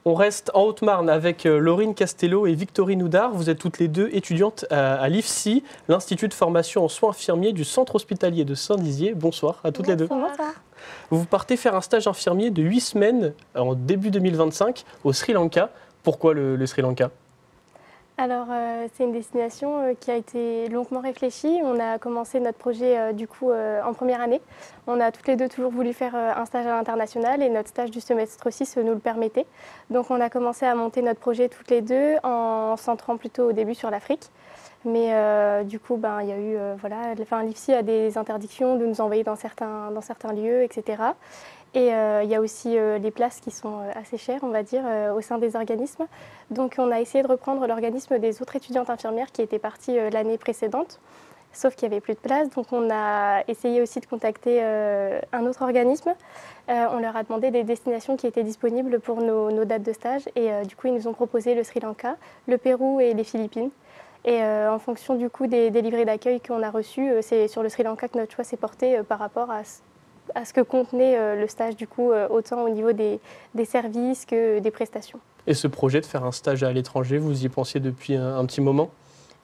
On reste en Haute-Marne avec Laurine Castello et Victorine Houdard. Vous êtes toutes les deux étudiantes à l'IFSI, l'Institut de formation en soins infirmiers du centre hospitalier de Saint-Dizier. Bonsoir à toutes les deux. Bonsoir. Vous partez faire un stage infirmier de 8 semaines en début 2025 au Sri Lanka. Pourquoi le Sri Lanka ? Alors, c'est une destination qui a été longuement réfléchie. On a commencé notre projet en première année. On a toutes les deux toujours voulu faire un stage à l'international et notre stage du semestre 6 nous le permettait. Donc, on a commencé à monter notre projet toutes les deux en centrant plutôt au début sur l'Afrique. Mais il y a eu, l'IFSI a des interdictions de nous envoyer dans certains lieux, etc. Et il y a aussi les places qui sont assez chères, on va dire, au sein des organismes. Donc on a essayé de reprendre l'organisme des autres étudiantes infirmières qui étaient parties l'année précédente, sauf qu'il n'y avait plus de place. Donc on a essayé aussi de contacter un autre organisme. On leur a demandé des destinations qui étaient disponibles pour nos dates de stage. Et ils nous ont proposé le Sri Lanka, le Pérou et les Philippines. Et en fonction des livrets d'accueil qu'on a reçus, c'est sur le Sri Lanka que notre choix s'est porté par rapport à ce que contenait le stage, autant au niveau des services que des prestations. Et ce projet de faire un stage à l'étranger, vous y pensiez depuis un petit moment ?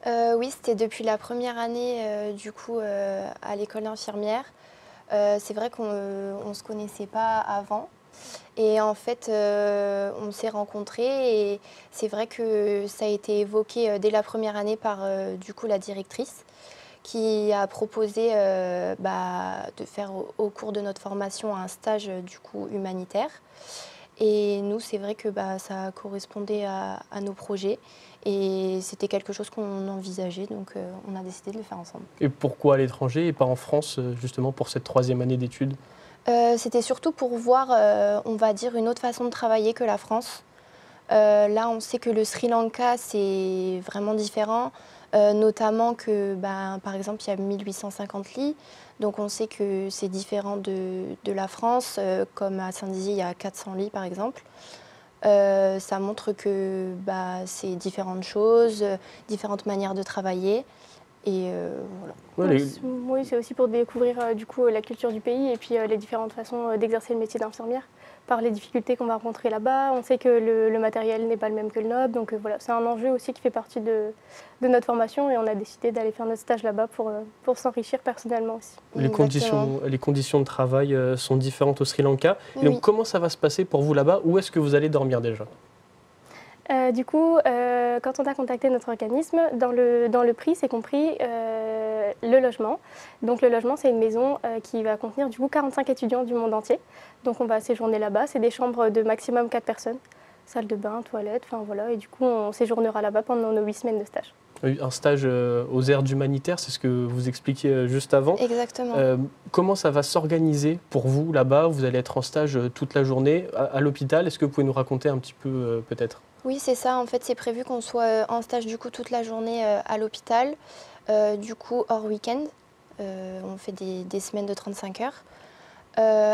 Oui, c'était depuis la première année à l'école infirmière. C'est vrai qu'on ne se connaissait pas avant. Et en fait, on s'est rencontrés et c'est vrai que ça a été évoqué dès la première année par la directrice qui a proposé de faire au cours de notre formation un stage humanitaire. Et nous, c'est vrai que ça correspondait à nos projets et c'était quelque chose qu'on envisageait, donc on a décidé de le faire ensemble. Et pourquoi à l'étranger et pas en France, justement, pour cette 3e année d'études ? C'était surtout pour voir, on va dire, une autre façon de travailler que la France. Là, on sait que le Sri Lanka, c'est vraiment différent, notamment que, par exemple, il y a 1850 lits. Donc, on sait que c'est différent de la France, comme à Saint-Dizier, il y a 400 lits, par exemple. Ça montre que c'est différentes choses, différentes manières de travailler. Et voilà. Oui, c'est aussi pour découvrir la culture du pays et puis les différentes façons d'exercer le métier d'infirmière par les difficultés qu'on va rencontrer là-bas. On sait que le matériel n'est pas le même que le nôtre, donc c'est un enjeu aussi qui fait partie de notre formation et on a décidé d'aller faire notre stage là-bas pour s'enrichir personnellement aussi. Les conditions de travail sont différentes au Sri Lanka. Et Oui. donc, comment ça va se passer pour vous là-bas ? Où est-ce que vous allez dormir déjà ? Quand on a contacté notre organisme, dans le prix, c'est compris le logement. Donc le logement, c'est une maison qui va contenir 45 étudiants du monde entier. Donc on va séjourner là-bas. C'est des chambres de maximum 4 personnes. Salle de bain, toilette, et on séjournera là-bas pendant nos 8 semaines de stage. Un stage aux aires d'humanitaire, c'est ce que vous expliquiez juste avant. Exactement. Comment ça va s'organiser pour vous là-bas ? Vous allez être en stage toute la journée à l'hôpital. Est-ce que vous pouvez nous raconter un petit peu peut-être ? Oui, c'est ça. En fait, c'est prévu qu'on soit en stage toute la journée à l'hôpital, hors week-end. On fait des semaines de 35 heures.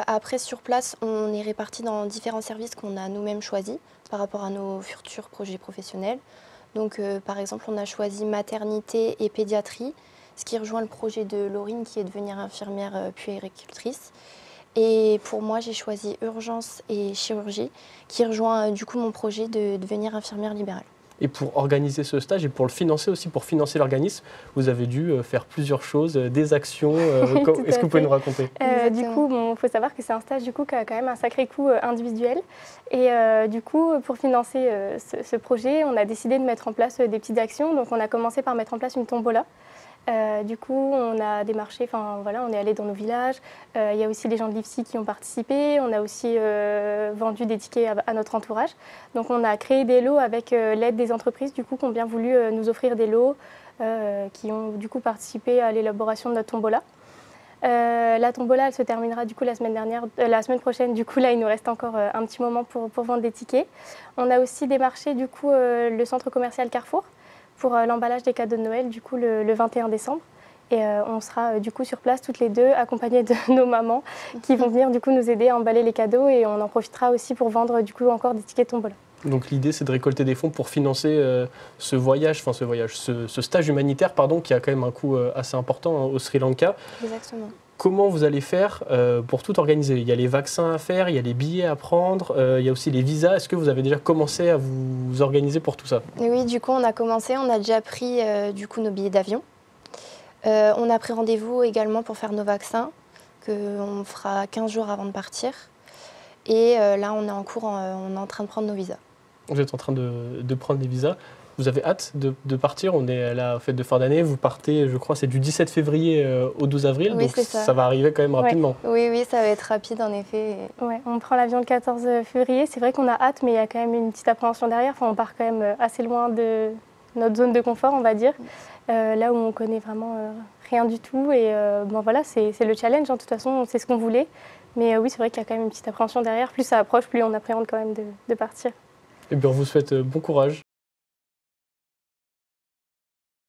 Après, sur place, on est répartis dans différents services qu'on a nous-mêmes choisis par rapport à nos futurs projets professionnels. Donc, par exemple, on a choisi maternité et pédiatrie, ce qui rejoint le projet de Laurine qui est de devenir infirmière puéricultrice. Et pour moi, j'ai choisi urgence et chirurgie, qui rejoint mon projet de devenir infirmière libérale. Et pour organiser ce stage et pour le financer aussi, pour financer l'organisme, vous avez dû faire plusieurs choses, des actions. Est-ce que vous pouvez nous raconter ? Il faut savoir que c'est un stage qui a quand même un sacré coût individuel. Et pour financer ce projet, on a décidé de mettre en place des petites actions. Donc on a commencé par mettre en place une tombola. On a démarché, on est allé dans nos villages. Il y a aussi les gens de l'IFSI qui ont participé. On a aussi vendu des tickets à notre entourage. Donc on a créé des lots avec l'aide des entreprises qui ont bien voulu nous offrir des lots, qui ont participé à l'élaboration de notre tombola. La tombola, elle se terminera la semaine prochaine. Là, il nous reste encore un petit moment pour vendre des tickets. On a aussi démarché le centre commercial Carrefour pour l'emballage des cadeaux de Noël le 21 décembre. Et on sera sur place toutes les deux, accompagnées de nos mamans qui vont venir nous aider à emballer les cadeaux et on en profitera aussi pour vendre encore des tickets tombola. Donc l'idée, c'est de récolter des fonds pour financer ce stage humanitaire qui a quand même un coût assez important au Sri Lanka. Exactement. comment vous allez faire pour tout organiser? Il y a les vaccins à faire, il y a les billets à prendre, il y a aussi les visas. Est-ce que vous avez déjà commencé à vous organiser pour tout ça? Et oui, du coup, on a commencé, on a déjà pris du coup, nos billets d'avion. On a pris rendez-vous également pour faire nos vaccins, qu'on fera 15 jours avant de partir. Et là, on est en cours, on est en train de prendre nos visas. Vous êtes en train de prendre des visas. Vous avez hâte de partir. On est à la fête de fin d'année. Vous partez, je crois, c'est du 17 février au 12 avril. Oui, donc c'est ça. va arriver quand même rapidement. Oui, oui, ça va être rapide en effet. Ouais, on prend l'avion le 14 février. C'est vrai qu'on a hâte, mais il y a quand même une petite appréhension derrière. Enfin, on part quand même assez loin de notre zone de confort, on va dire. Là où on connaît vraiment rien du tout. Et bon, voilà, c'est le challenge. De toute façon, c'est ce qu'on voulait. Mais oui, c'est vrai qu'il y a quand même une petite appréhension derrière. Plus ça approche, plus on appréhende quand même de partir. Et bien, on vous souhaite bon courage.